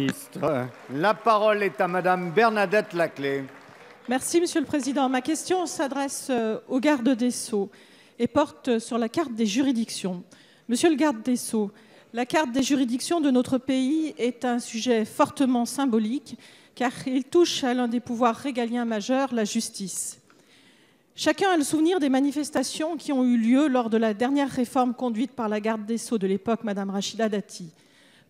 Ministre. La parole est à Madame Bernadette Laclais. Merci, Monsieur le Président. Ma question s'adresse au garde des Sceaux et porte sur la carte des juridictions. Monsieur le garde des Sceaux, la carte des juridictions de notre pays est un sujet fortement symbolique car il touche à l'un des pouvoirs régaliens majeurs, la justice. Chacun a le souvenir des manifestations qui ont eu lieu lors de la dernière réforme conduite par la garde des Sceaux de l'époque, Madame Rachida Dati.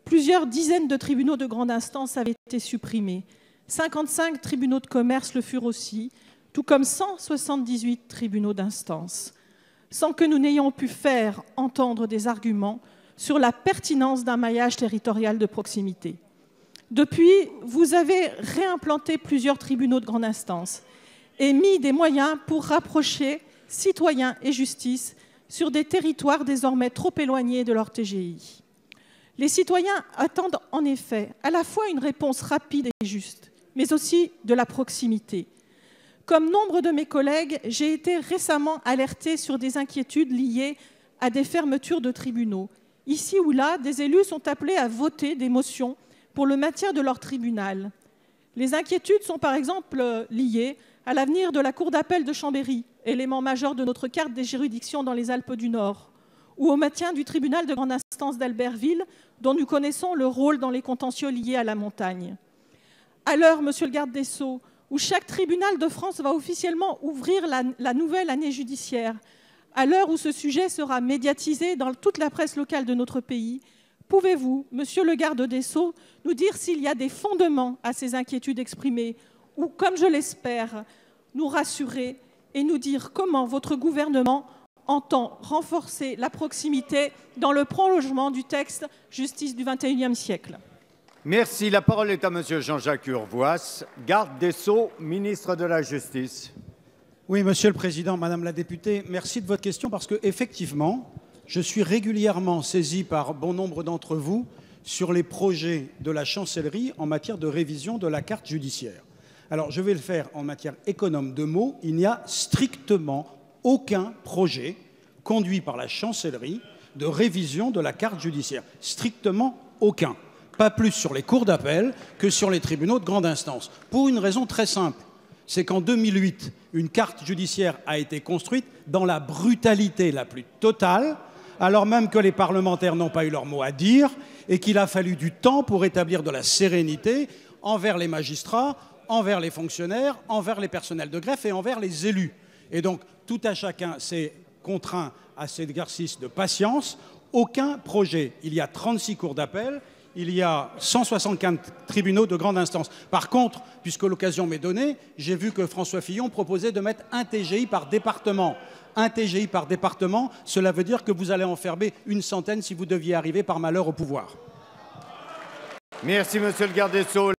Plusieurs dizaines de tribunaux de grande instance avaient été supprimés. 55 tribunaux de commerce le furent aussi, tout comme 178 tribunaux d'instance, sans que nous n'ayons pu faire entendre des arguments sur la pertinence d'un maillage territorial de proximité. Depuis, vous avez réimplanté plusieurs tribunaux de grande instance et mis des moyens pour rapprocher citoyens et justice sur des territoires désormais trop éloignés de leur TGI. Les citoyens attendent en effet à la fois une réponse rapide et juste, mais aussi de la proximité. Comme nombre de mes collègues, j'ai été récemment alertée sur des inquiétudes liées à des fermetures de tribunaux. Ici ou là, des élus sont appelés à voter des motions pour le maintien de leur tribunal. Les inquiétudes sont par exemple liées à l'avenir de la Cour d'appel de Chambéry, élément majeur de notre carte des juridictions dans les Alpes du Nord, ou au maintien du tribunal de grande instance d'Albertville, dont nous connaissons le rôle dans les contentieux liés à la montagne. À l'heure, Monsieur le garde des Sceaux, où chaque tribunal de France va officiellement ouvrir la nouvelle année judiciaire, à l'heure où ce sujet sera médiatisé dans toute la presse locale de notre pays, pouvez-vous, Monsieur le garde des Sceaux, nous dire s'il y a des fondements à ces inquiétudes exprimées ou, comme je l'espère, nous rassurer et nous dire comment votre gouvernement entend renforcer la proximité dans le prolongement du texte Justice du XXIe siècle. Merci. La parole est à Monsieur Jean-Jacques Urvoas, garde des Sceaux, ministre de la Justice. Oui, Monsieur le Président, Madame la députée, merci de votre question parce que effectivement, je suis régulièrement saisi par bon nombre d'entre vous sur les projets de la chancellerie en matière de révision de la carte judiciaire. Alors, je vais le faire en matière économe de mots. Il n'y a strictement aucun projet conduit par la chancellerie de révision de la carte judiciaire. Strictement aucun. Pas plus sur les cours d'appel que sur les tribunaux de grande instance. Pour une raison très simple. C'est qu'en 2008, une carte judiciaire a été construite dans la brutalité la plus totale, alors même que les parlementaires n'ont pas eu leur mot à dire et qu'il a fallu du temps pour établir de la sérénité envers les magistrats, envers les fonctionnaires, envers les personnels de greffe et envers les élus. Et donc, tout à chacun s'est contraint à cet exercice de patience. Aucun projet. Il y a 36 cours d'appel, il y a 164 tribunaux de grande instance. Par contre, puisque l'occasion m'est donnée, j'ai vu que François Fillon proposait de mettre un TGI par département. Un TGI par département, cela veut dire que vous allez enfermer une centaine si vous deviez arriver par malheur au pouvoir. Merci, Monsieur le garde des Sceaux.